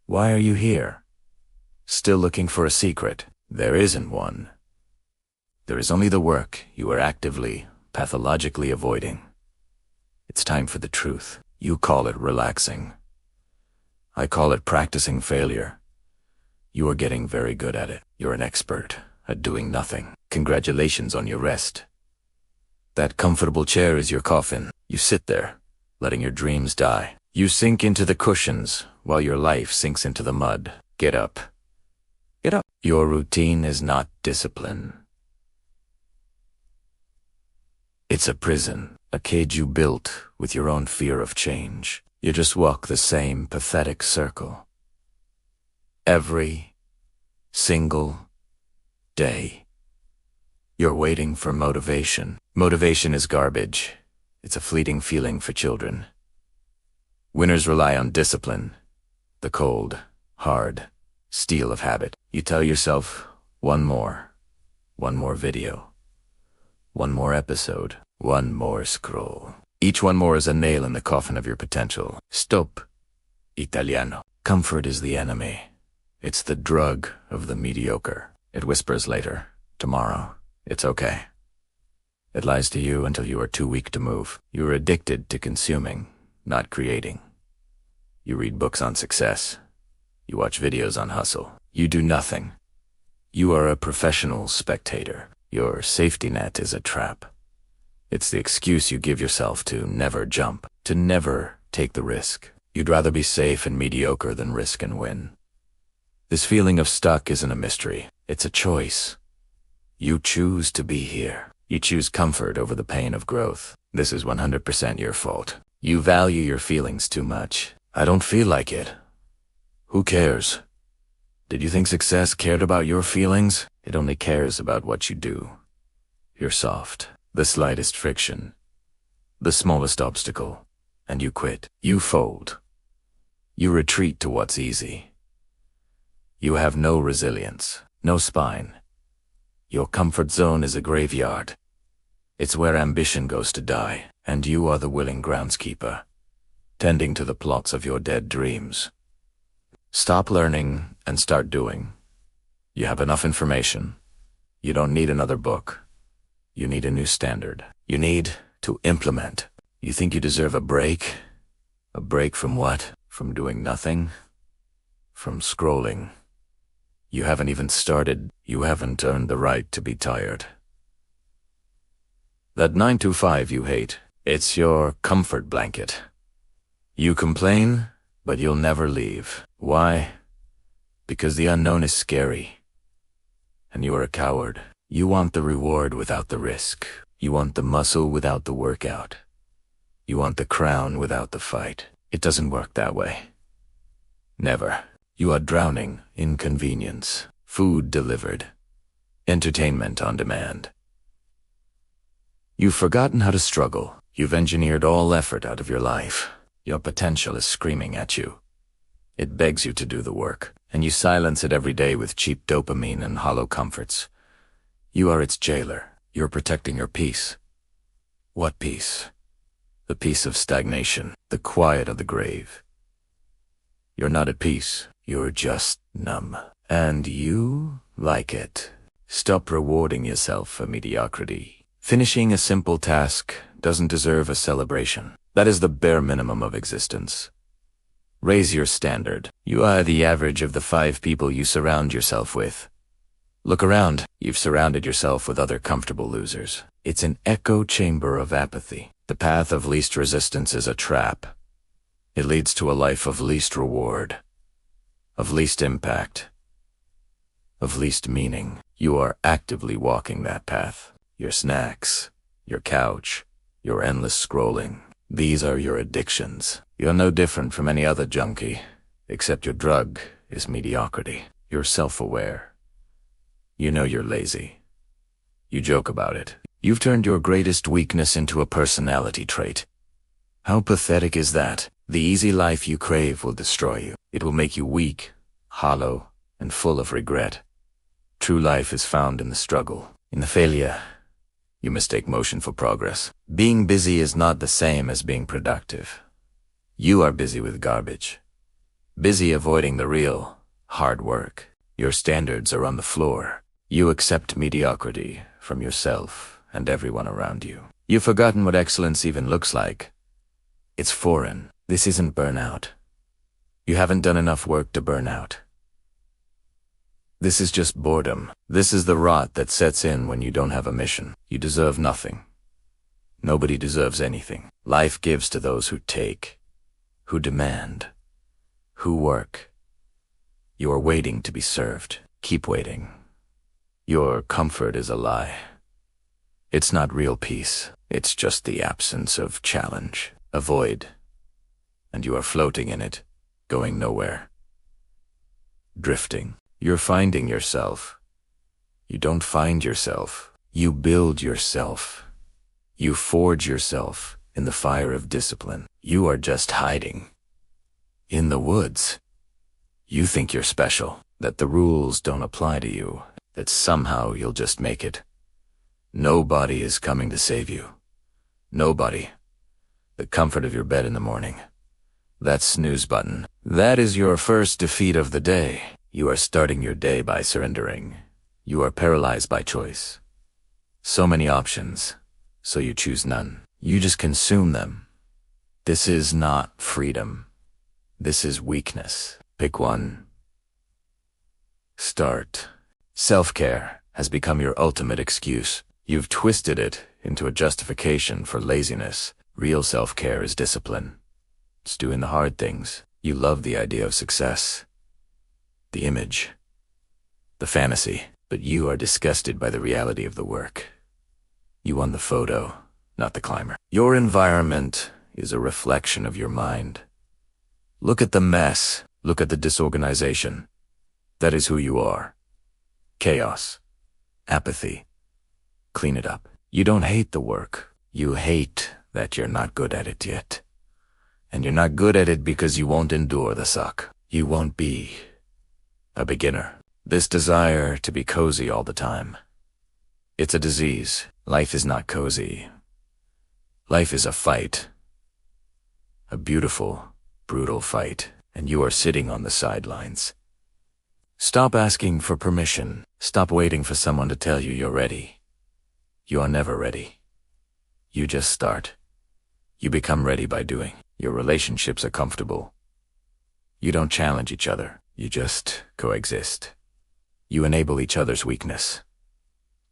Why are you here? Still looking for a secret? There isn't one. There is only the work you are actively, pathologically avoiding. It's time for the truth. You call it relaxing. I call it practicing failure. You are getting very good at it. You're an expert at doing nothing. Congratulations on your rest. That comfortable chair is your coffin. You sit there, letting your dreams die. You sink into the cushions while your life sinks into the mud. Get up. Get up. Your routine is not discipline. It's a prison, a cage you built with your own fear of change. You just walk the same pathetic circle. Every single day. You're waiting for motivation. Motivation is garbage. It's a fleeting feeling for children. Winners rely on discipline, the cold, hard steel of habit. You tell yourself, one more video, one more episode, one more scroll. Each one more is a nail in the coffin of your potential. Stop, Italiano. Comfort is the enemy. It's the drug of the mediocre. It whispers later, tomorrow, it's okay. It lies to you until you are too weak to move. You are addicted to consuming, not creating. You read books on success. You watch videos on hustle. You do nothing. You are a professional spectator. Your safety net is a trap. It's the excuse you give yourself to never jump, to never take the risk. You'd rather be safe and mediocre than risk and win. This feeling of stuck isn't a mystery. It's a choice. You choose to be here. You choose comfort over the pain of growth. This is 100% your fault. You value your feelings too much. I don't feel like it. Who cares? Did you think success cared about your feelings? It only cares about what you do. You're soft. The slightest friction, the smallest obstacle, and you quit. You fold. You retreat to what's easy. You have no resilience, no spine. Your comfort zone is a graveyard. It's where ambition goes to die, and you are the willing groundskeeper, tending to the plots of your dead dreams. Stop learning and start doing. You have enough information. You don't need another book. You need a new standard. You need to implement. You think you deserve a break? A break from what? From doing nothing? From scrolling. You haven't even started. You haven't earned the right to be tired. That 9 to 5 you hate, it's your comfort blanket. You complain, but you'll never leave. Why? Because the unknown is scary. And you are a coward. You want the reward without the risk. You want the muscle without the workout. You want the crown without the fight. It doesn't work that way. Never. You are drowning in convenience. Food delivered. Entertainment on demand. You've forgotten how to struggle. You've engineered all effort out of your life. Your potential is screaming at you. It begs you to do the work, and you silence it every day with cheap dopamine and hollow comforts. You are its jailer. You're protecting your peace. What peace? The peace of stagnation, the quiet of the grave. You're not at peace. You're just numb. And you like it. Stop rewarding yourself for mediocrity. Finishing a simple task doesn't deserve a celebration. That is the bare minimum of existence. Raise your standard. You are the average of the 5 people you surround yourself with. Look around. You've surrounded yourself with other comfortable losers. It's an echo chamber of apathy. The path of least resistance is a trap. It leads to a life of least reward, of least impact, of least meaning. You are actively walking that path. Your snacks, your couch, your endless scrolling. These are your addictions. You're no different from any other junkie, except your drug is mediocrity. You're self-aware. You know you're lazy. You joke about it. You've turned your greatest weakness into a personality trait. How pathetic is that? The easy life you crave will destroy you. It will make you weak, hollow, and full of regret. True life is found in the struggle. In the failure, you mistake motion for progress. Being busy is not the same as being productive. You are busy with garbage. busy avoiding the real, hard work. Your standards are on the floor. You accept mediocrity from yourself and everyone around you. You've forgotten what excellence even looks like. It's foreign. This isn't burnout. You haven't done enough work to burn out. This is just boredom. This is the rot that sets in when you don't have a mission. You deserve nothing. Nobody deserves anything. Life gives to those who take, who demand, who work. You are waiting to be served. Keep waiting. Your comfort is a lie. It's not real peace. It's just the absence of challenge, a void. And you are floating in it, going nowhere. Drifting. You're finding yourself. You don't find yourself. You build yourself. You forge yourself in the fire of discipline. You are just hiding. In the woods. You think you're special, that the rules don't apply to you, that somehow you'll just make it. Nobody is coming to save you. Nobody. The comfort of your bed in the morning. That snooze button. That is your first defeat of the day. You are starting your day by surrendering. You are paralyzed by choice. So many options, so you choose none. You just consume them. This is not freedom. This is weakness. Pick one. Start. Self-care has become your ultimate excuse. You've twisted it into a justification for laziness. Real self-care is discipline. It's doing the hard things. You love the idea of success, the image, the fantasy, but you are disgusted by the reality of the work. You won the photo, not the climber. Your environment is a reflection of your mind. Look at the mess. Look at the disorganization. That is who you are. Chaos. Apathy. Clean it up. You don't hate the work. You hate that you're not good at it yet. And you're not good at it because you won't endure the suck. You won't be a beginner. This desire to be cozy all the time. It's a disease. Life is not cozy. Life is a fight. A beautiful, brutal fight. And you are sitting on the sidelines. Stop asking for permission. Stop waiting for someone to tell you you're ready. You are never ready. You just start. You become ready by doing. Your relationships are comfortable. You don't challenge each other. You just coexist. You enable each other's weakness.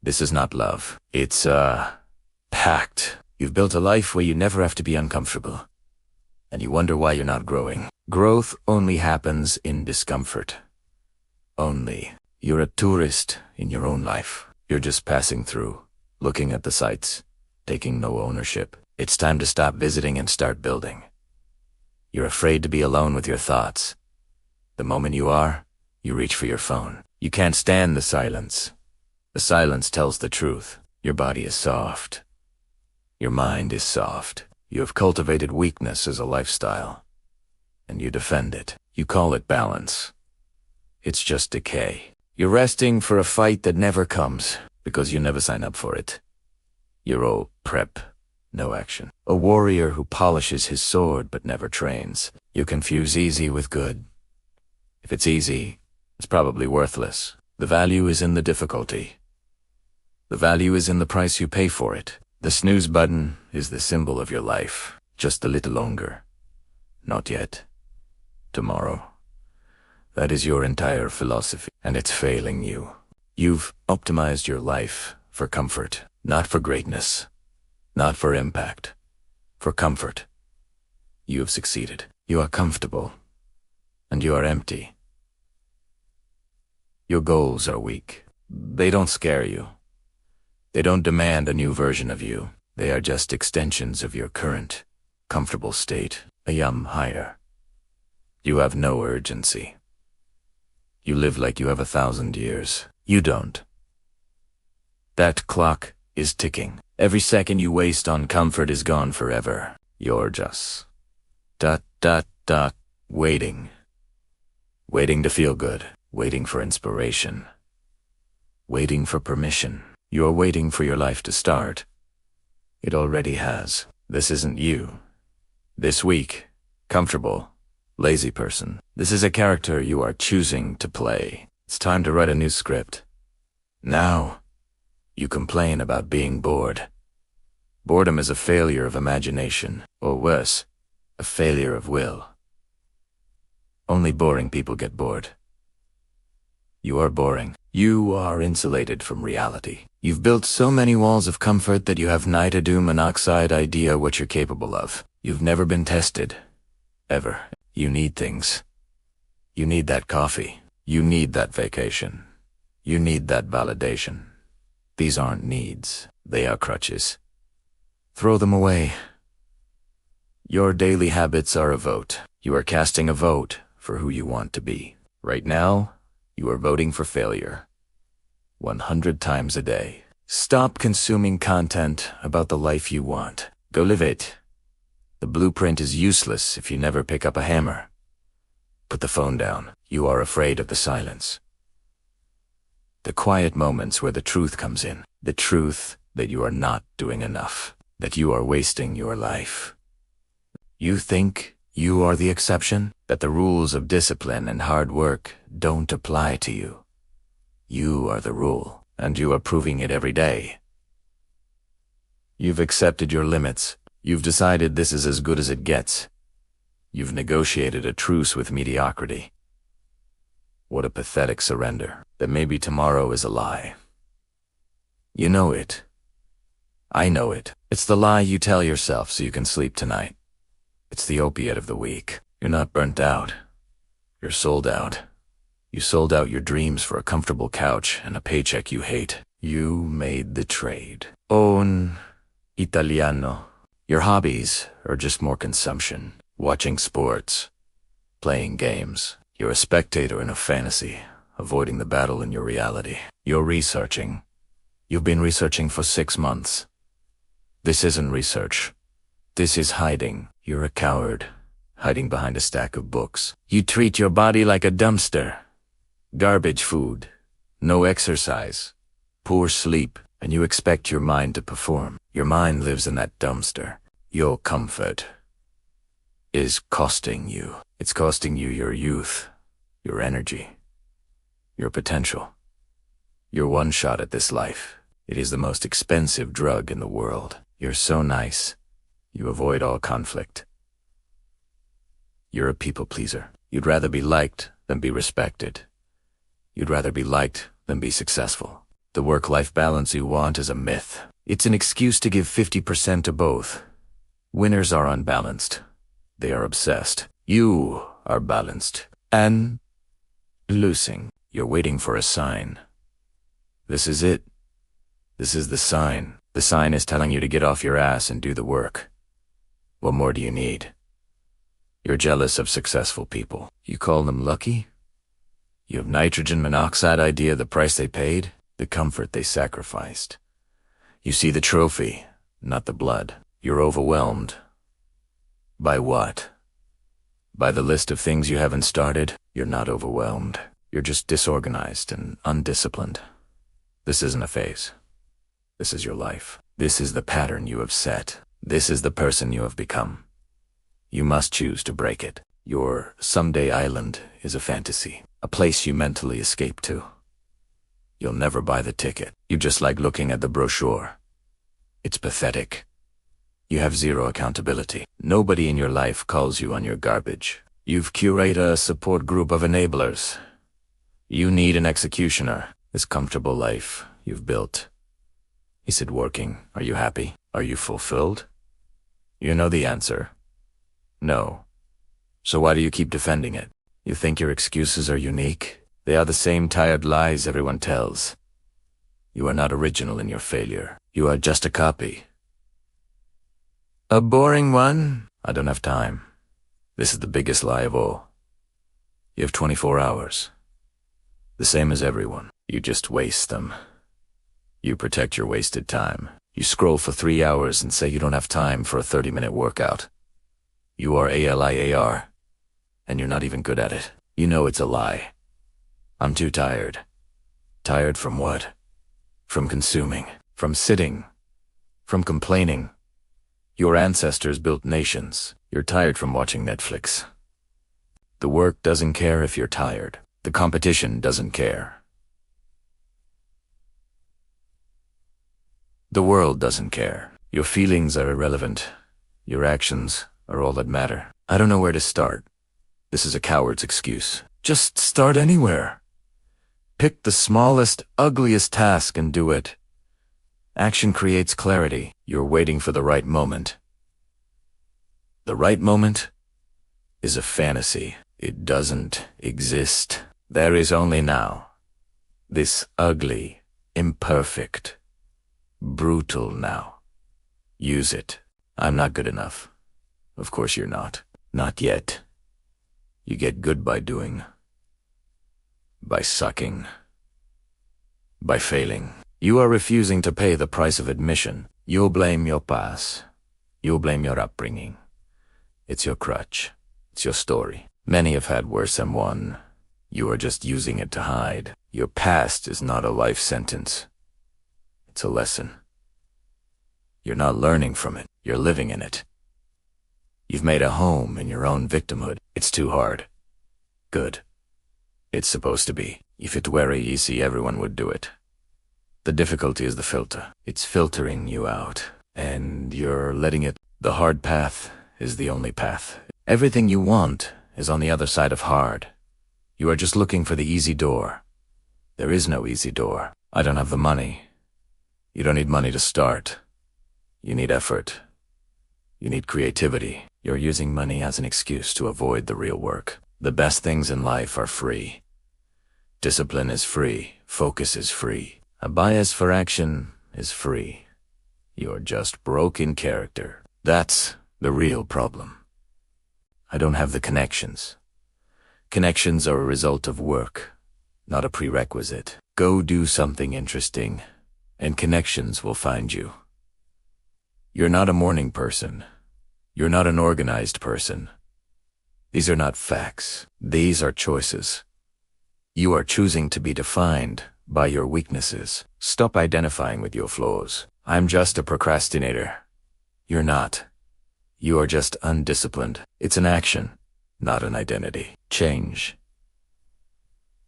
This is not love. It's a pact. You've built a life where you never have to be uncomfortable. And you wonder why you're not growing. Growth only happens in discomfort. Only. You're a tourist in your own life. You're just passing through, looking at the sights, taking no ownership. It's time to stop visiting and start building. You're afraid to be alone with your thoughts. The moment you are, you reach for your phone. You can't stand the silence. The silence tells the truth. Your body is soft. Your mind is soft. You have cultivated weakness as a lifestyle. And you defend it. You call it balance. It's just decay. You're resting for a fight that never comes, because you never sign up for it. You're all prep, no action. A warrior who polishes his sword but never trains. You confuse easy with good. If it's easy, it's probably worthless. The value is in the difficulty. The value is in the price you pay for it. The snooze button is the symbol of your life. Just a little longer. Not yet. Tomorrow. That is your entire philosophy, and it's failing you. You've optimized your life for comfort, not for greatness, not for impact, for comfort. You have succeeded. You are comfortable, and you are empty. Your goals are weak. They don't scare you. They don't demand a new version of you. They are just extensions of your current, comfortable state, a yum higher. You have no urgency. You live like you have 1,000 years. You don't. That clock is ticking. Every second you waste on comfort is gone forever. You're just... waiting. Waiting to feel good. Waiting for inspiration. Waiting for permission. You're waiting for your life to start. It already has. This isn't you. This week, comfortable, Lazy person. This is a character you are choosing to play. It's time to write a new script. Now, you complain about being bored. Boredom is a failure of imagination, or worse, a failure of will. Only boring people get bored. You are boring. You are insulated from reality. You've built so many walls of comfort that you have nitrogen monoxide idea what you're capable of. You've never been tested. Ever. You need things. You need that coffee. You need that vacation. You need that validation. These aren't needs. They are crutches. Throw them away. Your daily habits are a vote. You are casting a vote for who you want to be. Right now, you are voting for failure. 100 times a day. Stop consuming content about the life you want. Go live it. The blueprint is useless if you never pick up a hammer. Put the phone down. You are afraid of the silence. The quiet moments where the truth comes in. The truth that you are not doing enough. That you are wasting your life. You think you are the exception? That the rules of discipline and hard work don't apply to you. You are the rule, and you are proving it every day. You've accepted your limits. You've decided this is as good as it gets. You've negotiated a truce with mediocrity. What a pathetic surrender, that maybe tomorrow is a lie. You know it. I know it. It's the lie you tell yourself so you can sleep tonight. It's the opiate of the week. You're not burnt out. You're sold out. You sold out your dreams for a comfortable couch and a paycheck you hate. You made the trade. Un italiano. Your hobbies are just more consumption. Watching sports. Playing games. You're a spectator in a fantasy, avoiding the battle in your reality. You're researching. You've been researching for 6 months. This isn't research. This is hiding. You're a coward, hiding behind a stack of books. You treat your body like a dumpster. Garbage food, no exercise, poor sleep, and you expect your mind to perform. Your mind lives in that dumpster. Your comfort is costing you. It's costing you your youth, your energy, your potential. Your one shot at this life. It is the most expensive drug in the world. You're so nice. You avoid all conflict. You're a people pleaser. You'd rather be liked than be respected. You'd rather be liked than be successful. The work-life balance you want is a myth. It's an excuse to give 50% to both. Winners are unbalanced. They are obsessed. You are balanced. And losing. You're waiting for a sign. This is it. This is the sign. The sign is telling you to get off your ass and do the work. What more do you need? You're jealous of successful people. You call them lucky? You have nitrogen monoxide idea the price they paid, the comfort they sacrificed. You see the trophy, not the blood. You're overwhelmed. By what? By the list of things you haven't started? You're not overwhelmed. You're just disorganized and undisciplined. This isn't a phase. This is your life. This is the pattern you have set. This is the person you have become. You must choose to break it. Your someday island is a fantasy, a place you mentally escape to. You'll never buy the ticket. You just like looking at the brochure. It's pathetic. You have zero accountability. Nobody in your life calls you on your garbage. You've curated a support group of enablers. You need an executioner. This comfortable life you've built. Is it working? Are you happy? Are you fulfilled? You know the answer. No. So why do you keep defending it? You think your excuses are unique? They are the same tired lies everyone tells. You are not original in your failure. You are just a copy. A boring one? I don't have time. This is the biggest lie of all. You have 24 hours. The same as everyone. You just waste them. You protect your wasted time. You scroll for 3 hours and say you don't have time for a 30-minute workout. You are ALIAR, and you're not even good at it. You know it's a lie. I'm too tired. Tired from what? From consuming, from sitting, from complaining. Your ancestors built nations. You're tired from watching Netflix. The work doesn't care if you're tired. The competition doesn't care. The world doesn't care. Your feelings are irrelevant. Your actions are all that matter. I don't know where to start. This is a coward's excuse. Just start anywhere. Pick the smallest, ugliest task and do it. Action creates clarity. You're waiting for the right moment. The right moment is a fantasy. It doesn't exist. There is only now. This ugly, imperfect, brutal now. Use it. I'm not good enough. Of course you're not. Not yet. You get good by doing. By sucking. By failing. You are refusing to pay the price of admission. You'll blame your past. You'll blame your upbringing. It's your crutch. It's your story. Many have had worse than one. You are just using it to hide. Your past is not a life sentence. It's a lesson. You're not learning from it. You're living in it. You've made a home in your own victimhood. It's too hard. Good. It's supposed to be. If it were easy, everyone would do it. The difficulty is the filter. It's filtering you out, and you're letting it. The hard path is the only path. Everything you want is on the other side of hard. You are just looking for the easy door. There is no easy door. I don't have the money. You don't need money to start. You need effort. You need creativity. You're using money as an excuse to avoid the real work. The best things in life are free. Discipline is free. Focus is free. A bias for action is free. You're just broke in character. That's the real problem. I don't have the connections. Connections are a result of work, not a prerequisite. Go do something interesting, and connections will find you. You're not a morning person. You're not an organized person. These are not facts. These are choices. You are choosing to be defined by your weaknesses. Stop identifying with your flaws. I'm just a procrastinator. You're not. You are just undisciplined. It's an action, not an identity. Change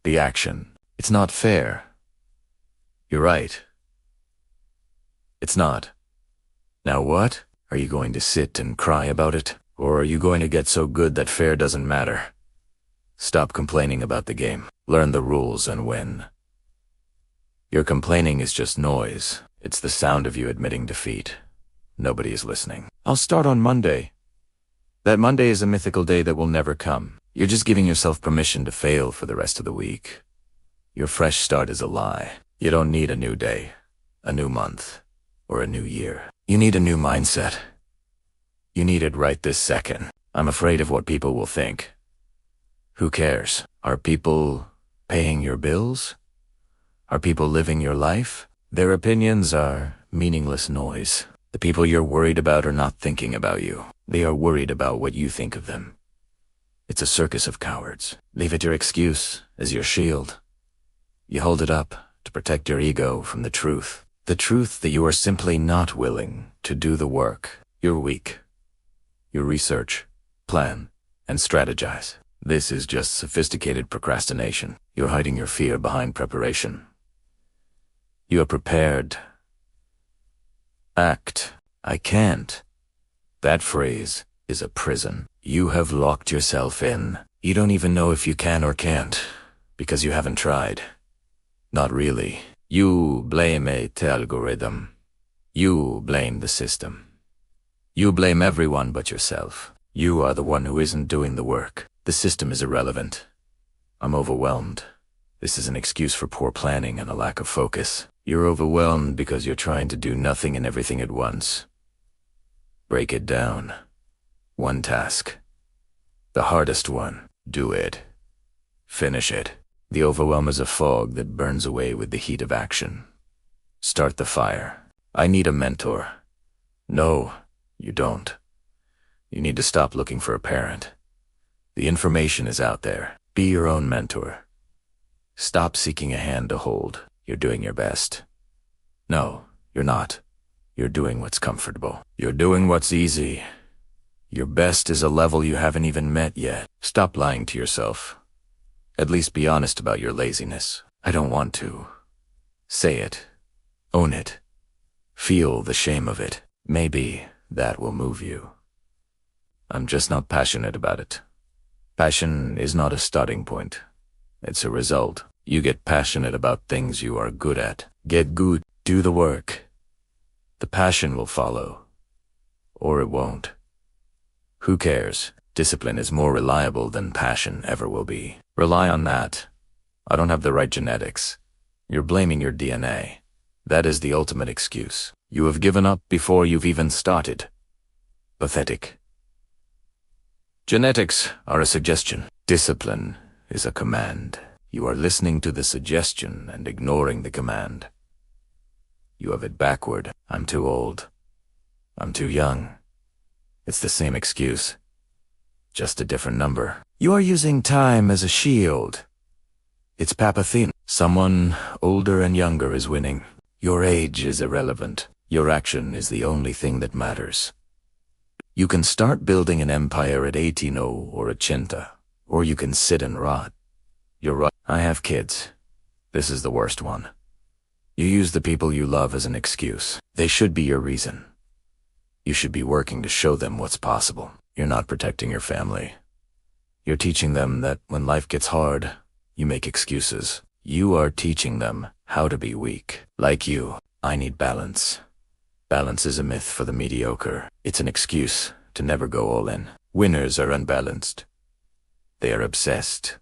the action. It's not fair. You're right. It's not. Now what? Are you going to sit and cry about it? Or are you going to get so good that fair doesn't matter? Stop complaining about the game. Learn the rules and win. Your complaining is just noise. It's the sound of you admitting defeat. Nobody is listening. I'll start on Monday. That Monday is a mythical day that will never come. You're just giving yourself permission to fail for the rest of the week. Your fresh start is a lie. You don't need a new day, a new month, or a new year. You need a new mindset. You need it right this second. I'm afraid of what people will think. Who cares? Are people paying your bills? Are people living your life? Their opinions are meaningless noise. The people you're worried about are not thinking about you. They are worried about what you think of them. It's a circus of cowards. Leave it your excuse as your shield. You hold it up to protect your ego from the truth. The truth that you are simply not willing to do the work. You're weak. You research, plan, and strategize. This is just sophisticated procrastination. You're hiding your fear behind preparation. You are prepared. Act. I can't. That phrase is a prison. You have locked yourself in. You don't even know if you can or can't, because you haven't tried. Not really. You blame the algorithm. You blame the system. You blame everyone but yourself. You are the one who isn't doing the work. The system is irrelevant. I'm overwhelmed. This is an excuse for poor planning and a lack of focus. You're overwhelmed because you're trying to do nothing and everything at once. Break it down. One task. The hardest one. Do it. Finish it. The overwhelm is a fog that burns away with the heat of action. Start the fire. I need a mentor. No, you don't. You need to stop looking for a parent. The information is out there. Be your own mentor. Stop seeking a hand to hold. You're doing your best. No, you're not. You're doing what's comfortable. You're doing what's easy. Your best is a level you haven't even met yet. Stop lying to yourself. At least be honest about your laziness. I don't want to. Say it. Own it. Feel the shame of it. Maybe that will move you. I'm just not passionate about it. Passion is not a starting point. It's a result. You get passionate about things you are good at. Get good. Do the work. The passion will follow. Or it won't. Who cares? Discipline is more reliable than passion ever will be. Rely on that. I don't have the right genetics. You're blaming your DNA. That is the ultimate excuse. You have given up before you've even started. Pathetic. Genetics are a suggestion. Discipline is a command. You are listening to the suggestion and ignoring the command. You have it backward. I'm too old. I'm too young. It's the same excuse. Just a different number. You are using time as a shield. It's papathine. Someone older and younger is winning. Your age is irrelevant. Your action is the only thing that matters. You can start building an empire at 18 or at Cinta, or you can sit and rot. You're right. I have kids. This is the worst one. You use the people you love as an excuse. They should be your reason. You should be working to show them what's possible. You're not protecting your family. You're teaching them that when life gets hard, you make excuses. You are teaching them how to be weak. Like you, I need balance. Balance is a myth for the mediocre. It's an excuse to never go all in. Winners are unbalanced. They are obsessed.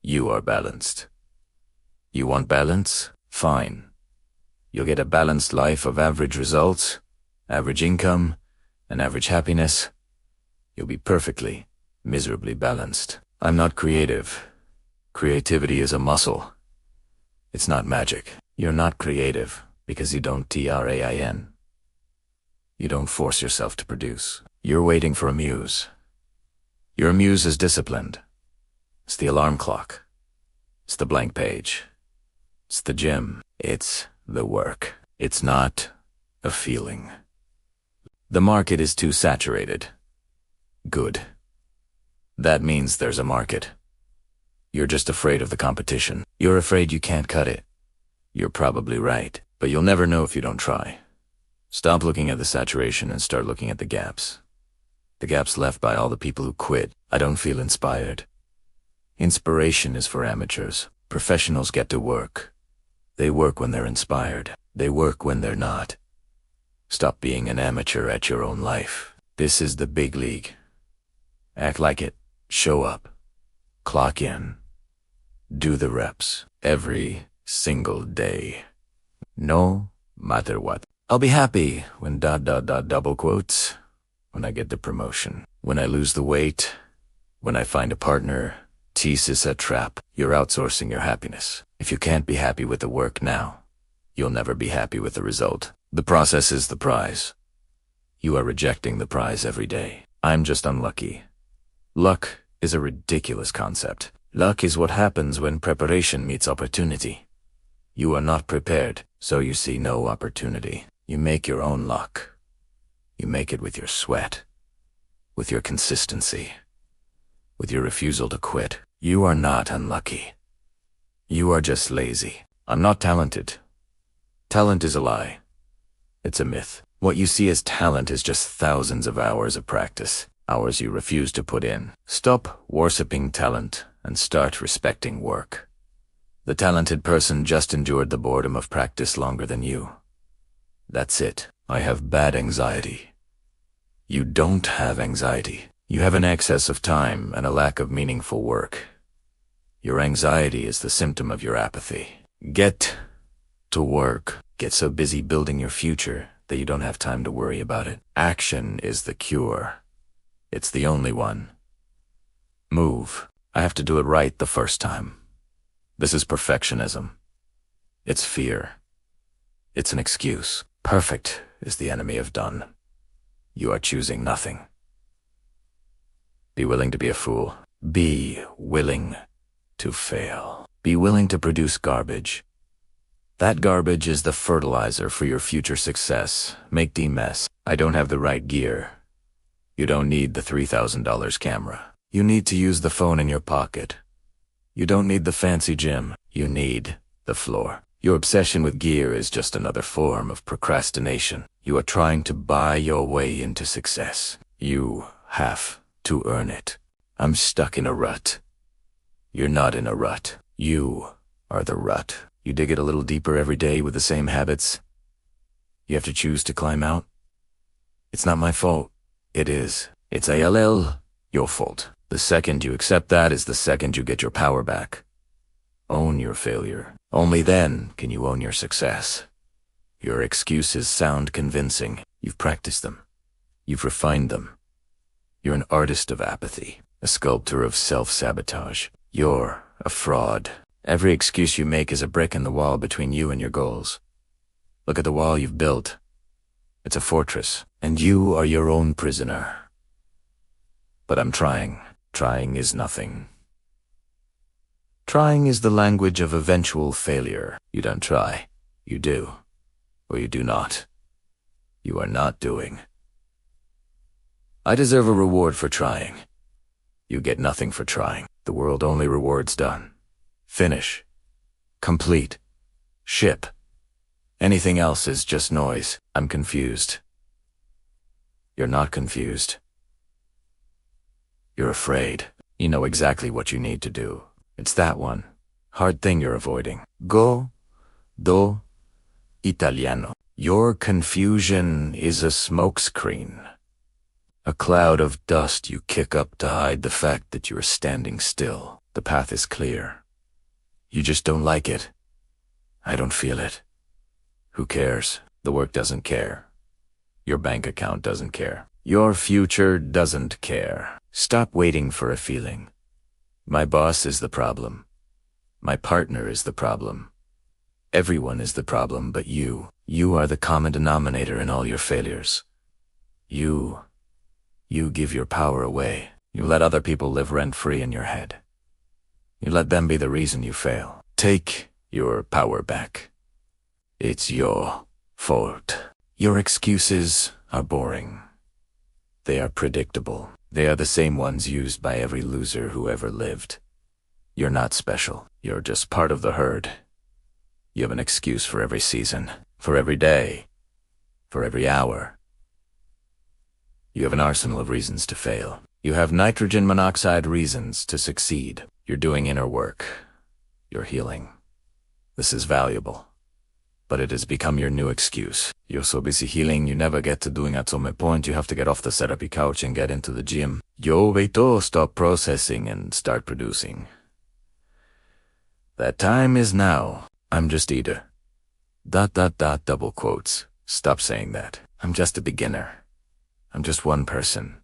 You are balanced. You want balance? Fine. You'll get a balanced life of average results, average income, and average happiness. You'll be perfectly, miserably balanced. I'm not creative. Creativity is a muscle. It's not magic. You're not creative because you don't train. You don't force yourself to produce. You're waiting for a muse. Your muse is disciplined. It's the alarm clock. It's the blank page. It's the gym. It's the work. It's not a feeling. The market is too saturated. Good. That means there's a market. You're just afraid of the competition. You're afraid you can't cut it. You're probably right, but you'll never know if you don't try. Stop looking at the saturation and start looking at the gaps. The gaps left by all the people who quit. I don't feel inspired. Inspiration is for amateurs. Professionals get to work. They work when they're inspired. They work when they're not. Stop being an amateur at your own life. This is the big league. Act like it. Show up. Clock in. Do the reps. Every single day. No matter what. I'll be happy when ... double quotes. When I get the promotion. When I lose the weight. When I find a partner. Thesis a trap. You're outsourcing your happiness. If you can't be happy with the work now, you'll never be happy with the result. The process is the prize. You are rejecting the prize every day. I'm just unlucky. Luck is a ridiculous concept. Luck is what happens when preparation meets opportunity. You are not prepared, so you see no opportunity. You make your own luck. You make it with your sweat, with your consistency, with your refusal to quit. You are not unlucky. You are just lazy. I'm not talented. Talent is a lie. It's a myth. What you see as talent is just thousands of hours of practice, hours you refuse to put in. Stop worshipping talent and start respecting work. The talented person just endured the boredom of practice longer than you. That's it. I have bad anxiety. You don't have anxiety. You have an excess of time and a lack of meaningful work. Your anxiety is the symptom of your apathy. Get to work. Get so busy building your future that you don't have time to worry about it. Action is the cure. It's the only one. Move. I have to do it right the first time. This is perfectionism. It's fear. It's an excuse. Perfect is the enemy of done. You are choosing nothing. Be willing to be a fool. Be willing to fail. Be willing to produce garbage. That garbage is the fertilizer for your future success. Make the mess. I don't have the right gear. You don't need the $3,000 camera. You need to use the phone in your pocket. You don't need the fancy gym. You need the floor. Your obsession with gear is just another form of procrastination. You are trying to buy your way into success. You have to earn it. I'm stuck in a rut. You're not in a rut. You are the rut. You dig it a little deeper every day with the same habits. You have to choose to climb out. It's not my fault. It is. It's your fault. The second you accept that is the second you get your power back. Own your failure. Only then can you own your success. Your excuses sound convincing. You've practiced them. You've refined them. You're an artist of apathy, a sculptor of self-sabotage. You're a fraud. Every excuse you make is a brick in the wall between you and your goals. Look at the wall you've built. It's a fortress, and you are your own prisoner. But I'm trying. Trying is nothing. Trying is the language of eventual failure. You don't try. You do. Or you do not. You are not doing. I deserve a reward for trying. You get nothing for trying. The world only rewards done. Finish. Complete. Ship. Anything else is just noise. I'm confused. You're not confused. You're afraid. You know exactly what you need to do. It's that one hard thing you're avoiding. Go, do, italiano. Your confusion is a smokescreen. A cloud of dust you kick up to hide the fact that you are standing still. The path is clear. You just don't like it. I don't feel it. Who cares? The work doesn't care. Your bank account doesn't care. Your future doesn't care. Stop waiting for a feeling. My boss is the problem. My partner is the problem. Everyone is the problem but you. You are the common denominator in all your failures. You give your power away. You let other people live rent-free in your head. You let them be the reason you fail. Take your power back. It's your fault. Your excuses are boring. They are predictable. They are the same ones used by every loser who ever lived. You're not special. You're just part of the herd. You have an excuse for every season, for every day, for every hour. You have an arsenal of reasons to fail. You have nitrogen monoxide reasons to succeed. You're doing inner work. You're healing. This is valuable. But it has become your new excuse. You're so busy healing, you never get to doing at some point. You have to get off the therapy couch and get into the gym. Yo, Beto, stop processing and start producing. That time is now. I'm just Ida. ... double quotes. Stop saying that. I'm just a beginner. I'm just one person.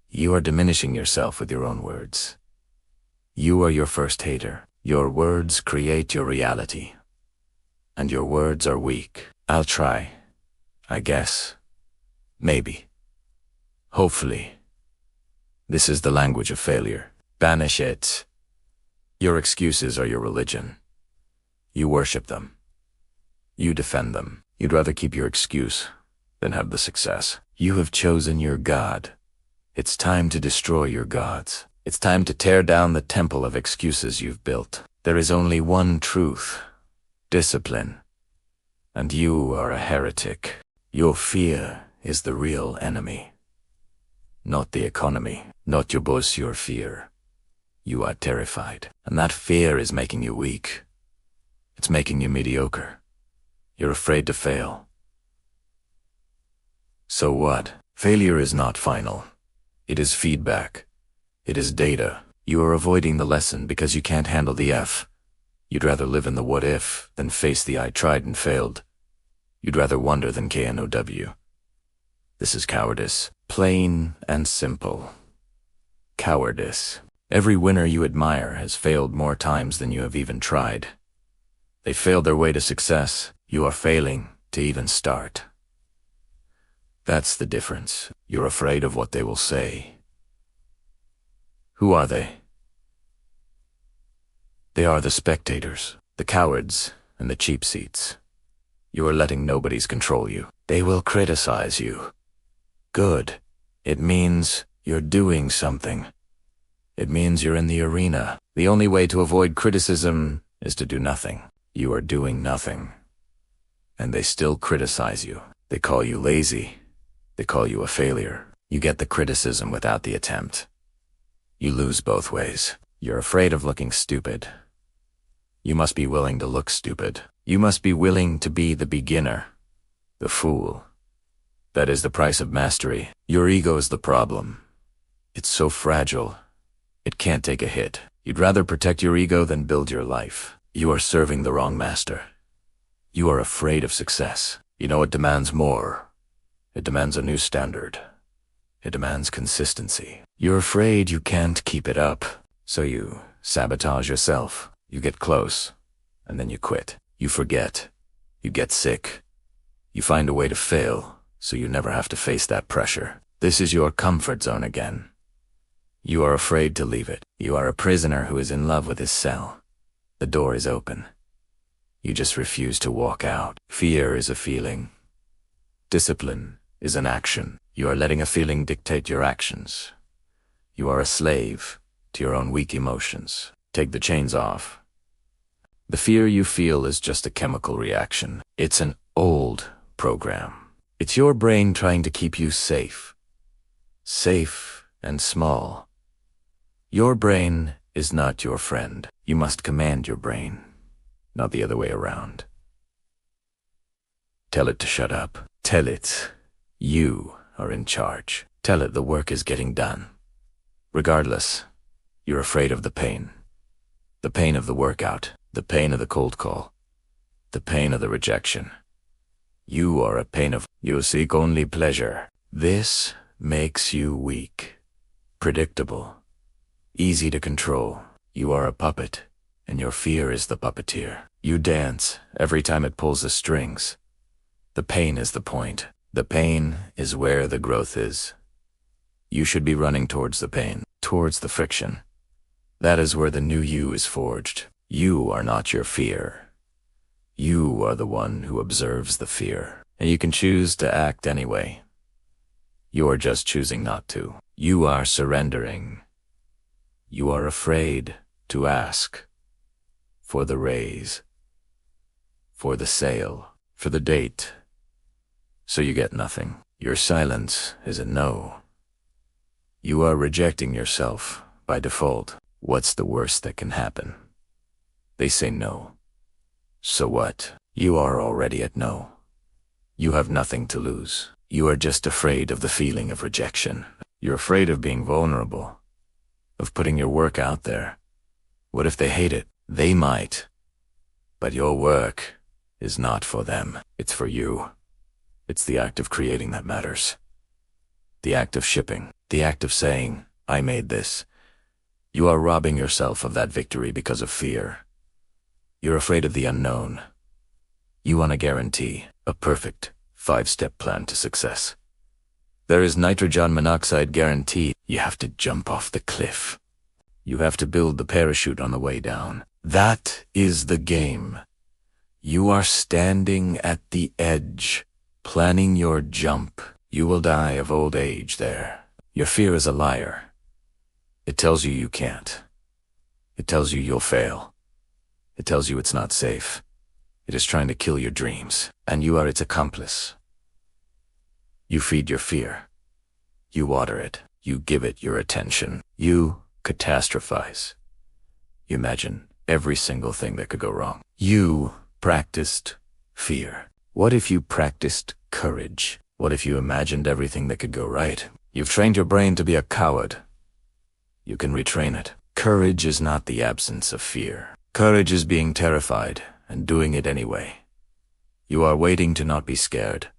You are diminishing yourself with your own words. You are your first hater. Your words create your reality. And your words are weak. I'll try. I guess. Maybe. Hopefully. This is the language of failure. Banish it. Your excuses are your religion. You worship them. You defend them. You'd rather keep your excuse than have the success. You have chosen your God. It's time to destroy your gods. It's time to tear down the temple of excuses you've built. There is only one truth. Discipline. And you are a heretic. Your fear is the real enemy. Not the economy. Not your boss, your fear. You are terrified. And that fear is making you weak. It's making you mediocre. You're afraid to fail. So what? Failure is not final. It is feedback. It is data. You are avoiding the lesson because you can't handle the F. You'd rather live in the what if than face the I tried and failed. You'd rather wonder than KNOW. This is cowardice. Plain and simple. Cowardice. Every winner you admire has failed more times than you have even tried. They failed their way to success. You are failing to even start. That's the difference. You're afraid of what they will say. Who are they? They are the spectators, the cowards, and the cheap seats. You are letting nobodies control you. They will criticize you. Good. It means you're doing something. It means you're in the arena. The only way to avoid criticism is to do nothing. You are doing nothing. And they still criticize you. They call you lazy. They call you a failure. You get the criticism without the attempt. You lose both ways. You're afraid of looking stupid. You must be willing to look stupid. You must be willing to be the beginner, the fool. That is the price of mastery. Your ego is the problem. It's so fragile. It can't take a hit. You'd rather protect your ego than build your life. You are serving the wrong master. You are afraid of success. You know it demands more. It demands a new standard. It demands consistency. You're afraid you can't keep it up, so you sabotage yourself. You get close, and then you quit. You forget. You get sick. You find a way to fail, so you never have to face that pressure. This is your comfort zone again. You are afraid to leave it. You are a prisoner who is in love with his cell. The door is open. You just refuse to walk out. Fear is a feeling. Discipline is an action. You are letting a feeling dictate your actions. You are a slave to your own weak emotions. Take the chains off. The fear you feel is just a chemical reaction. It's an old program. It's your brain trying to keep you safe. Safe and small. Your brain is not your friend. You must command your brain, not the other way around. Tell it to shut up. Tell it you are in charge. Tell it the work is getting done. Regardless, you're afraid of the pain. The pain of the workout, the pain of the cold call, the pain of the rejection. You are a pain of, you seek only pleasure. This makes you weak, predictable, easy to control. You are a puppet, and your fear is the puppeteer. You dance every time it pulls the strings. The pain is the point. The pain is where the growth is. You should be running towards the pain, towards the friction. That is where the new you is forged. You are not your fear. You are the one who observes the fear, and you can choose to act anyway. You are just choosing not to. You are surrendering. You are afraid to ask for the raise, for the sale, for the date. So you get nothing. Your silence is a no. You are rejecting yourself by default. What's the worst that can happen? They say no. So what? You are already at no. You have nothing to lose. You are just afraid of the feeling of rejection. You're afraid of being vulnerable, of putting your work out there. What if they hate it? They might. But your work is not for them. It's for you. It's the act of creating that matters. The act of shipping. The act of saying, I made this. You are robbing yourself of that victory because of fear. You're afraid of the unknown. You want a guarantee, a perfect 5-step plan to success. There is nitrogen monoxide guarantee. You have to jump off the cliff. You have to build the parachute on the way down. That is the game. You are standing at the edge, planning your jump. You will die of old age there. Your fear is a liar. It tells you you can't. It tells you you'll fail. It tells you it's not safe. It is trying to kill your dreams, and you are its accomplice. You feed your fear. You water it. You give it your attention. You catastrophize. You imagine every single thing that could go wrong. You practiced fear. What if you practiced courage? What if you imagined everything that could go right? You've trained your brain to be a coward. You can retrain it. Courage is not the absence of fear. Courage is being terrified and doing it anyway. You are waiting to not be scared.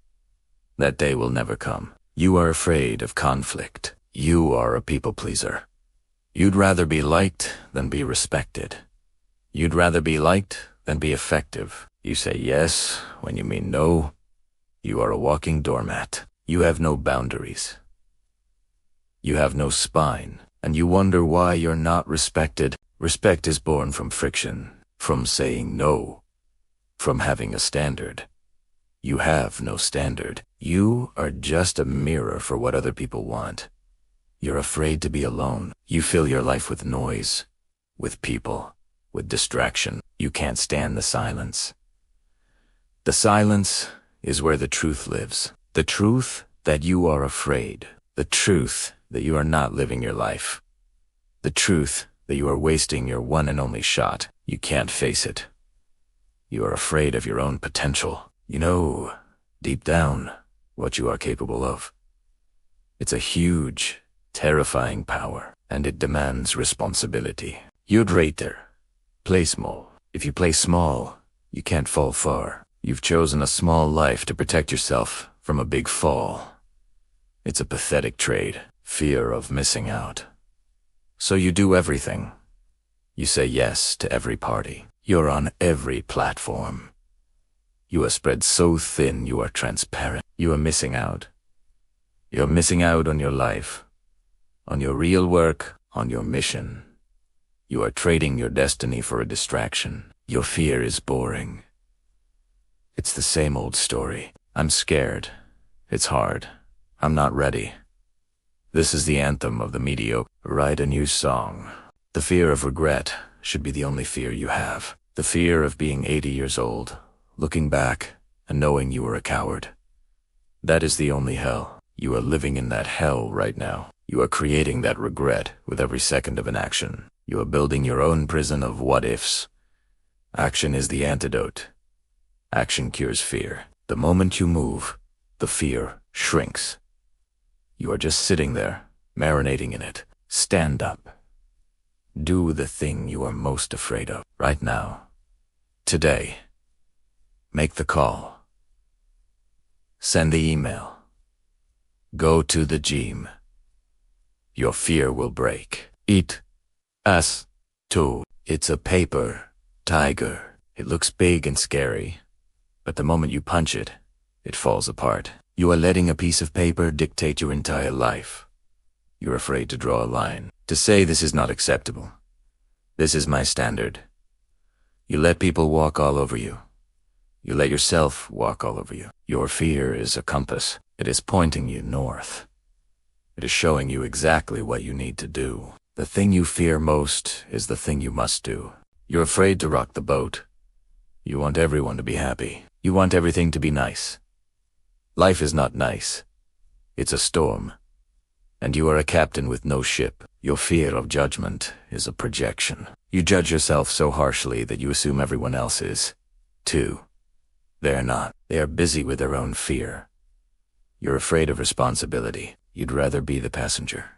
That day will never come. You are afraid of conflict. You are a people pleaser. You'd rather be liked than be respected. You'd rather be liked than be effective. You say yes when you mean no. You are a walking doormat. You have no boundaries. You have no spine, and you wonder why you're not respected. Respect is born from friction, from saying no, from having a standard. You have no standard. You are just a mirror for what other people want. You're afraid to be alone. You fill your life with noise, with people, with distraction. You can't stand the silence. The silence is where the truth lives. The truth that you are afraid. The truth that you are not living your life. The truth that you are wasting your one and only shot. You can't face it. You are afraid of your own potential. You know, deep down, what you are capable of. It's a huge, terrifying power, and it demands responsibility. You'd rate there. Play small. If you play small, you can't fall far. You've chosen a small life to protect yourself from a big fall. It's a pathetic trait, fear of missing out. So you do everything. You say yes to every party. You're on every platform. You are spread so thin you are transparent. You are missing out. You're missing out on your life, on your real work, on your mission. You are trading your destiny for a distraction. Your fear is boring. It's the same old story. I'm scared. It's hard. I'm not ready. This is the anthem of the mediocre. Write a new song. The fear of regret should be the only fear you have. The fear of being 80 years old, looking back and knowing you were a coward. That is the only hell. You are living in that hell right now. You are creating that regret with every second of an action. You are building your own prison of what-ifs. Action is the antidote. Action cures fear. The moment you move, the fear shrinks. You are just sitting there, marinating in it. Stand up. Do the thing you are most afraid of right now. Today. Make the call. Send the email. Go to the gym. Your fear will break. Eat. Us. Too. It's a paper tiger. It looks big and scary, but the moment you punch it, it falls apart. You are letting a piece of paper dictate your entire life. You're afraid to draw a line, to say this is not acceptable. This is my standard. You let people walk all over you. You let yourself walk all over you. Your fear is a compass. It is pointing you north. It is showing you exactly what you need to do. The thing you fear most is the thing you must do. You're afraid to rock the boat. You want everyone to be happy. You want everything to be nice. Life is not nice. It's a storm. And you are a captain with no ship. Your fear of judgment is a projection. You judge yourself so harshly that you assume everyone else is, too. They're not. They are busy with their own fear. You're afraid of responsibility. You'd rather be the passenger.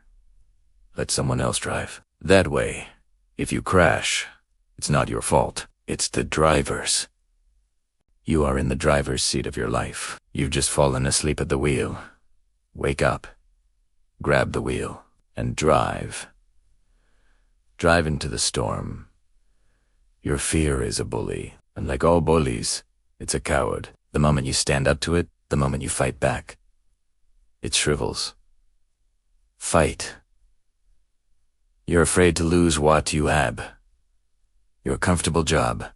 Let someone else drive. That way, if you crash, it's not your fault. It's the driver's. You are in the driver's seat of your life. You've just fallen asleep at the wheel. Wake up. Grab the wheel and drive. Drive into the storm. Your fear is a bully, and like all bullies, it's a coward. The moment you stand up to it, the moment you fight back, it shrivels. Fight. You're afraid to lose what you have. Your comfortable job.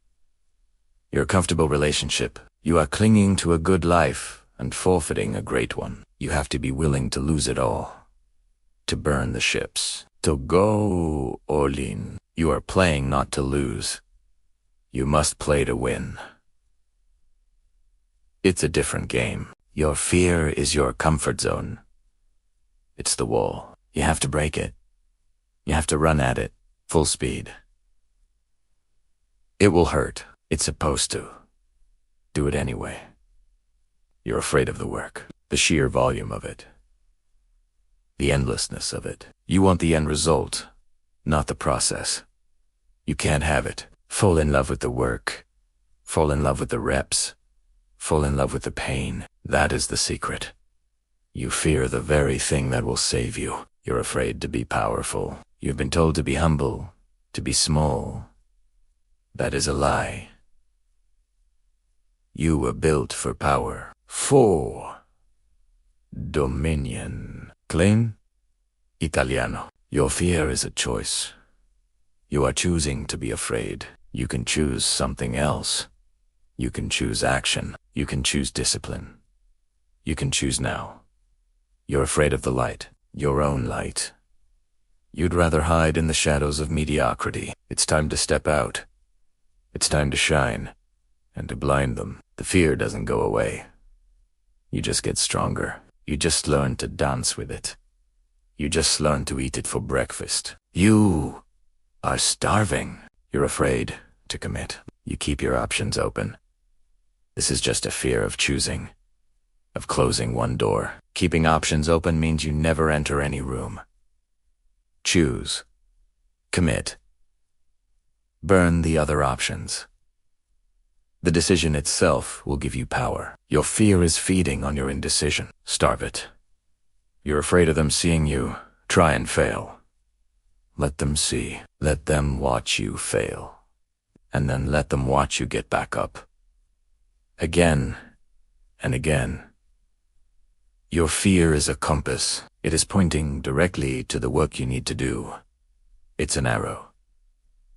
Your comfortable relationship. You are clinging to a good life and forfeiting a great one. You have to be willing to lose it all. To burn the ships. To go all in. You are playing not to lose. You must play to win. It's a different game. Your fear is your comfort zone. It's the wall. You have to break it. You have to run at it, full speed. It will hurt. It's supposed to. Do it anyway. You're afraid of the work, the sheer volume of it, the endlessness of it. You want the end result, not the process. You can't have it. Fall in love with the work. Fall in love with the reps. Fall in love with the pain. That is the secret. You fear the very thing that will save you. You're afraid to be powerful. You've been told to be humble, to be small. That is a lie. You were built for power. For dominion. Claim? Italiano. Your fear is a choice. You are choosing to be afraid. You can choose something else. You can choose action. You can choose discipline. You can choose now. You're afraid of the light, your own light. You'd rather hide in the shadows of mediocrity. It's time to step out. It's time to shine, and to blind them. The fear doesn't go away. You just get stronger. You just learn to dance with it. You just learn to eat it for breakfast. You are starving. You're afraid to commit. You keep your options open. This is just a fear of choosing, of closing one door. Keeping options open means you never enter any room. Choose. Commit. Burn the other options. The decision itself will give you power. Your fear is feeding on your indecision. Starve it. You're afraid of them seeing you. Try and fail. Let them see. Let them watch you fail. And then let them watch you get back up. Again and again. Your fear is a compass. It is pointing directly to the work you need to do. It's an arrow.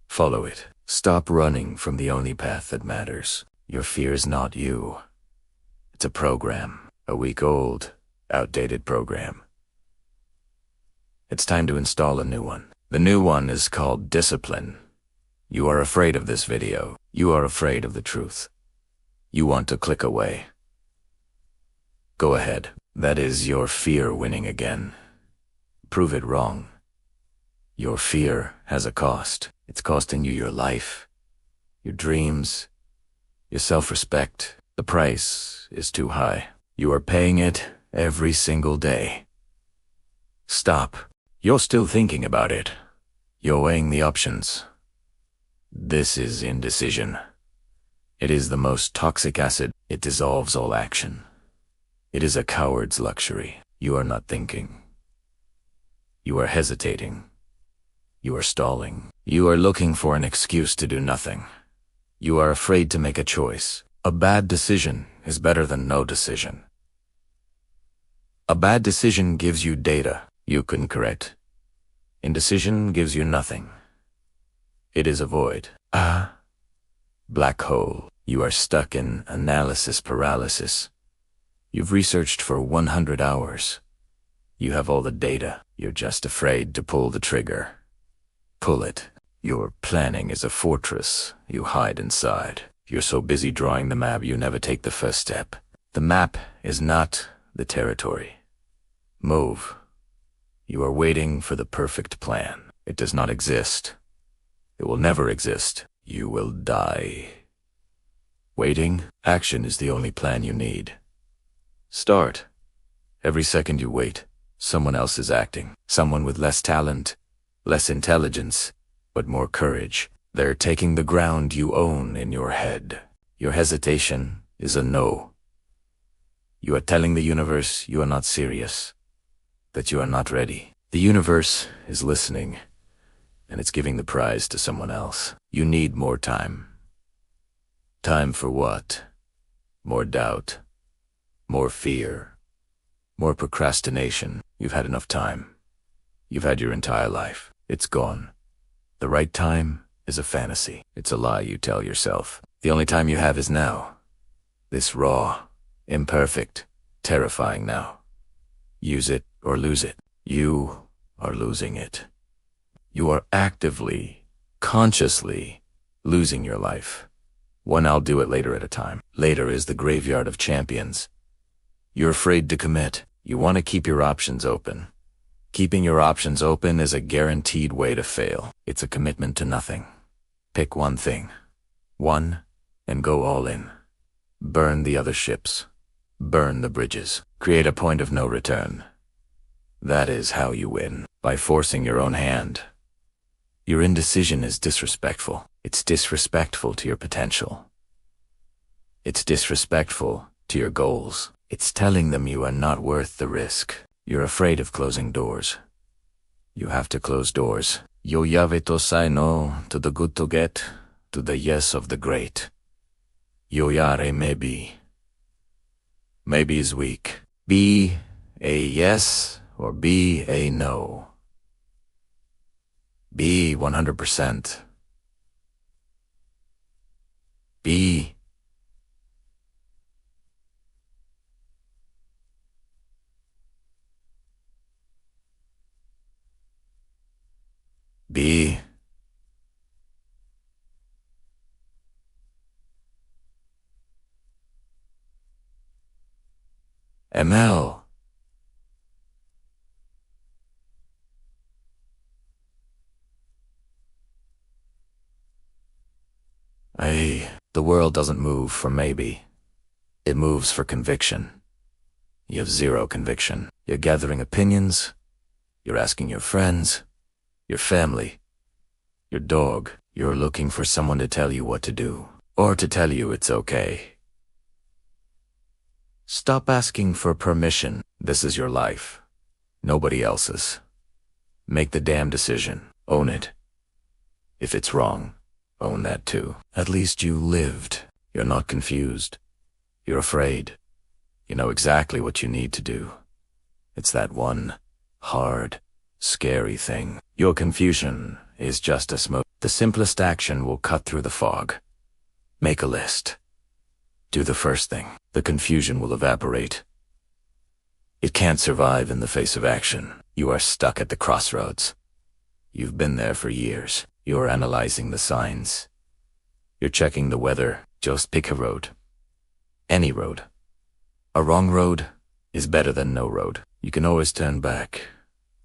Follow it. Stop running from the only path that matters. Your fear is not you. It's a program, a week-old, outdated program. It's time to install a new one. The new one is called discipline. You are afraid of this video. You are afraid of the truth. You want to click away. Go ahead. That is your fear winning again. Prove it wrong. Your fear has a cost. It's costing you your life, your dreams, your self-respect. The price is too high. You are paying it every single day. Stop. You're still thinking about it. You're weighing the options. This is indecision. It is the most toxic acid. It dissolves all action. It is a coward's luxury. You are not thinking. You are hesitating. You are stalling. You are looking for an excuse to do nothing. You are afraid to make a choice. A bad decision is better than no decision. A bad decision gives you data you can correct. Indecision gives you nothing. It is a void. Black hole. You are stuck in analysis paralysis. You've researched for 100 hours. You have all the data. You're just afraid to pull the trigger. Pull it. Your planning is a fortress you hide inside. You're so busy drawing the map you never take the first step. The map is not the territory. Move. You are waiting for the perfect plan. It does not exist. It will never exist. You will die. Waiting, action is the only plan you need. Start. Every second you wait, someone else is acting. Someone with less talent, less intelligence, but more courage. They're taking the ground you own in your head. Your hesitation is a no. You are telling the universe you are not serious, that you are not ready. The universe is listening, and it's giving the prize to someone else. You need more time. Time for what? More doubt, more fear, more procrastination. You've had enough time. You've had your entire life. It's gone. The right time is a fantasy. It's a lie you tell yourself. The only time you have is now. This raw, imperfect, terrifying now. Use it or lose it. You are losing it. You are actively, consciously losing your life. One I'll do it later at a time. Later is the graveyard of champions. You're afraid to commit. You want to keep your options open. Keeping your options open is a guaranteed way to fail. It's a commitment to nothing. Pick one thing. One, and go all in. Burn the other ships. Burn the bridges. Create a point of no return. That is how you win, by forcing your own hand. Your indecision is disrespectful. It's disrespectful to your potential. It's disrespectful to your goals. It's telling them you are not worth the risk. You're afraid of closing doors. You have to close doors. Yo llave to say no to the good to get, to the yes of the great. Yo yare maybe. Maybe is weak. Be a yes or be a no. Be 100%. Be B. ML. The world doesn't move for maybe. It moves for conviction. You have zero conviction. You're gathering opinions. You're asking your friends, your family, your dog. You're looking for someone to tell you what to do, or to tell you it's okay. Stop asking for permission. This is your life, nobody else's. Make the damn decision. Own it. If it's wrong, own that too. At least you lived. You're not confused. You're afraid. You know exactly what you need to do. It's that one hard, scary thing. Your confusion is just a smoke. The simplest action will cut through the fog. Make a list. Do the first thing. The confusion will evaporate. It can't survive in the face of action. You are stuck at the crossroads. You've been there for years. You're analyzing the signs. You're checking the weather. Just pick a road. Any road. A wrong road is better than no road. You can always turn back.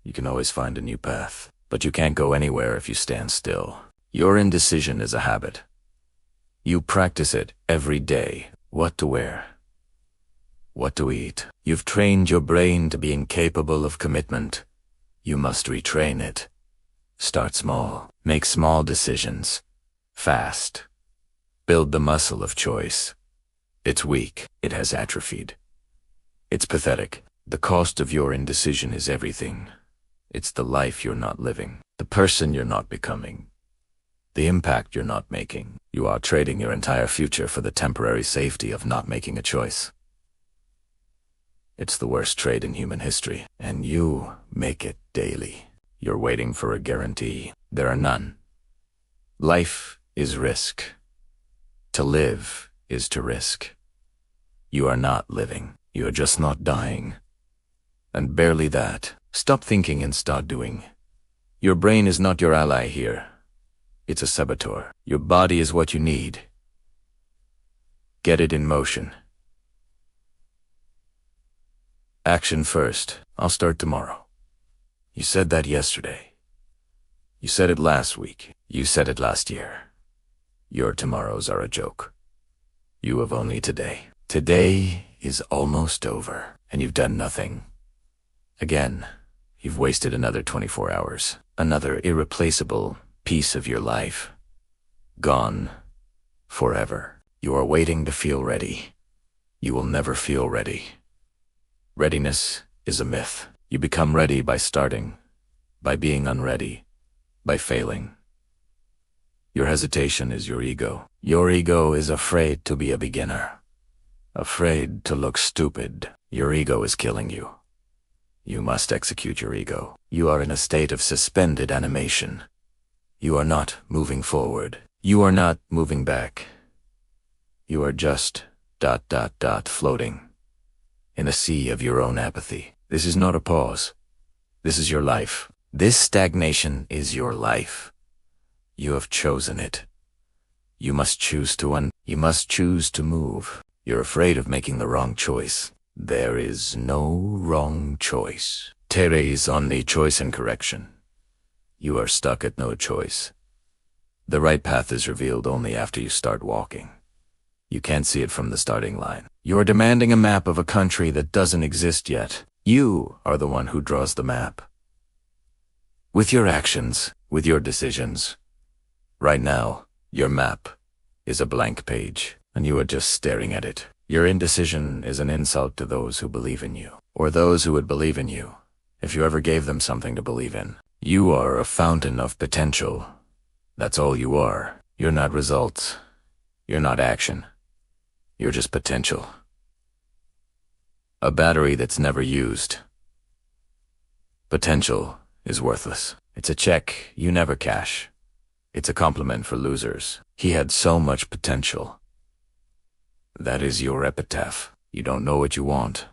You can always find a new path. But you can't go anywhere if you stand still. Your indecision is a habit. You practice it every day. What to wear. What to eat. You've trained your brain to be incapable of commitment. You must retrain it. Start small. Make small decisions. Fast. Build the muscle of choice. It's weak. It has atrophied. It's pathetic. The cost of your indecision is everything. It's the life you're not living, the person you're not becoming, the impact you're not making. You are trading your entire future for the temporary safety of not making a choice. It's the worst trade in human history, and you make it daily. You're waiting for a guarantee. There are none. Life is risk. To live is to risk. You are not living. You are just not dying. And barely that. Stop thinking and start doing. Your brain is not your ally here. It's a saboteur. Your body is what you need. Get it in motion. Action first. I'll start tomorrow. You said that yesterday. You said it last week. You said it last year. Your tomorrows are a joke. You have only today. Today is almost over, and you've done nothing. Again, you've wasted another 24 hours. Another irreplaceable piece of your life. Gone. Forever. You are waiting to feel ready. You will never feel ready. Readiness is a myth. You become ready by starting, by being unready, by failing. Your hesitation is your ego. Your ego is afraid to be a beginner. Afraid to look stupid. Your ego is killing you. You must execute your ego. You are in a state of suspended animation. You are not moving forward. You are not moving back. You are just ... floating in a sea of your own apathy. This is not a pause. This is your life. This stagnation is your life. You have chosen it. You must choose to You must choose to move. You're afraid of making the wrong choice. There is no wrong choice. There is only choice and correction. You are stuck at no choice. The right path is revealed only after you start walking. You can't see it from the starting line. You're demanding a map of a country that doesn't exist yet. You are the one who draws the map. With your actions, with your decisions. Right now, your map is a blank page, and you are just staring at it. Your indecision is an insult to those who believe in you, or those who would believe in you, if you ever gave them something to believe in. You are a fountain of potential. That's all you are. You're not results. You're not action. You're just potential. A battery that's never used. Potential is worthless. It's a check you never cash. It's a compliment for losers. He had so much potential. That is your epitaph. You don't know what you want.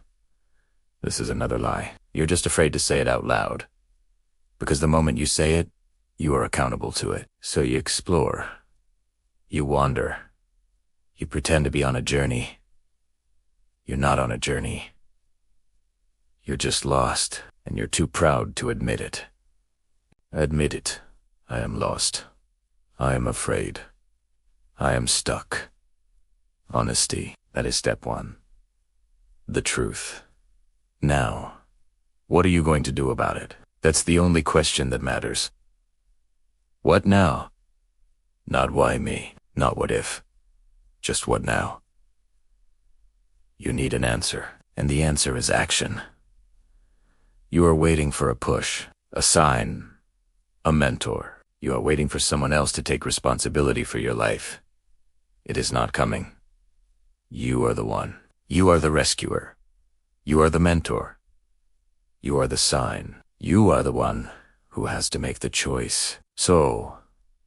This is another lie. You're just afraid to say it out loud. Because the moment you say it, You are accountable to it. So you explore. You wander. You pretend to be on a journey. You're not on a journey. You're just lost, and you're too proud to admit it. Admit it. I am lost. I am afraid. I am stuck. Honesty. That is step one. The truth. Now, what are you going to do about it? That's the only question that matters. What now? Not why me, not what if. Just what now? You need an answer, and the answer is action. You are waiting for a push, a sign, a mentor. You are waiting for someone else to take responsibility for your life. It is not coming. You are the one. You are the rescuer. You are the mentor. You are the sign. You are the one who has to make the choice. So,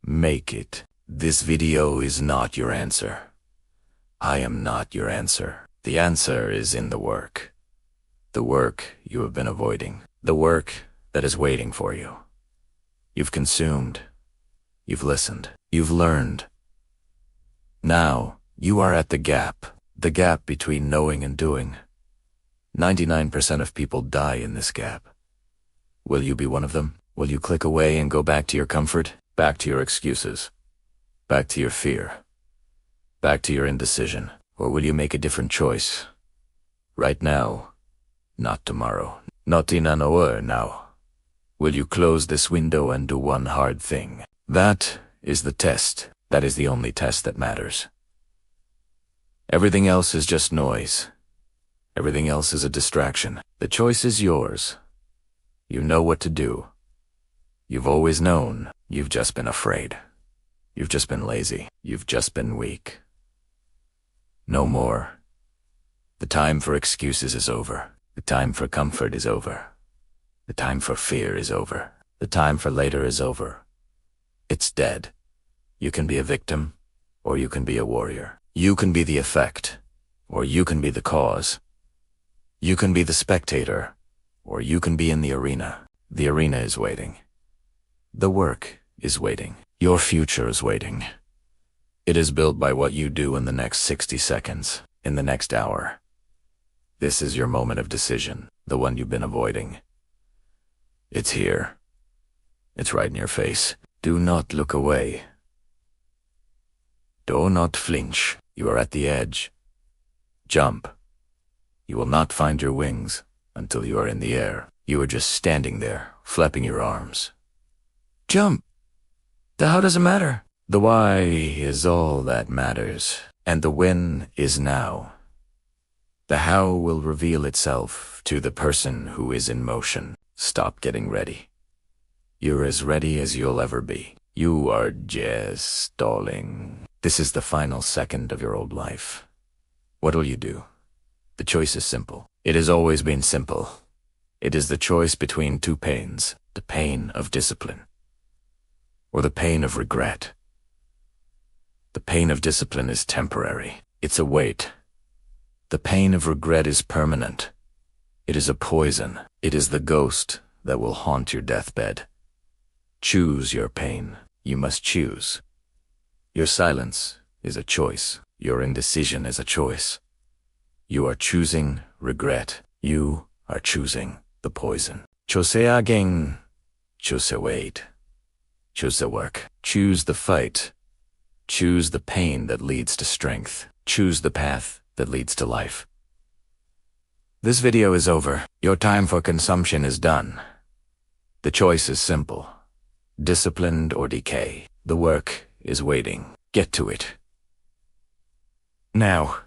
make it. This video is not your answer. I am not your answer. The answer is in the work. The work you have been avoiding. The work that is waiting for you. You've consumed. You've listened. You've learned. Now, you are at the gap between knowing and doing. 99% of people die in this gap. Will you be one of them? Will you click away and go back to your comfort? Back to your excuses? Back to your fear? Back to your indecision? Or will you make a different choice? Right now, not tomorrow, not in an hour now. Will you close this window and do one hard thing? That is the test. That is the only test that matters. Everything else is just noise. Everything else is a distraction. The choice is yours. You know what to do. You've always known. You've just been afraid. You've just been lazy. You've just been weak. No more. The time for excuses is over. The time for comfort is over. The time for fear is over. The time for later is over. It's dead. You can be a victim, or you can be a warrior. You can be the effect, or you can be the cause. You can be the spectator, or you can be in the arena. The arena is waiting. The work is waiting. Your future is waiting. It is built by what you do in the next 60 seconds, in the next hour. This is your moment of decision, the one you've been avoiding. It's here. It's right in your face. Do not look away. Do not flinch. You are at the edge. Jump. You will not find your wings until you are in the air. You are just standing there, flapping your arms. Jump. The how doesn't matter. The why is all that matters, and the when is now. The how will reveal itself to the person who is in motion. Stop getting ready. You're as ready as you'll ever be. You are just stalling. This is the final second of your old life. What will you do? The choice is simple. It has always been simple. It is the choice between two pains, the pain of discipline or the pain of regret. The pain of discipline is temporary. It's a weight. The pain of regret is permanent. It is a poison. It is the ghost that will haunt your deathbed. Choose your pain. You must choose. Your silence is a choice. Your indecision is a choice. You are choosing regret. You are choosing the poison. Chose again. Chose wait. Choose the work. Choose the fight. Choose the pain that leads to strength. Choose the path that leads to life. This video is over. Your time for consumption is done. The choice is simple. Disciplined or decay. The work is waiting. Get to it. Now.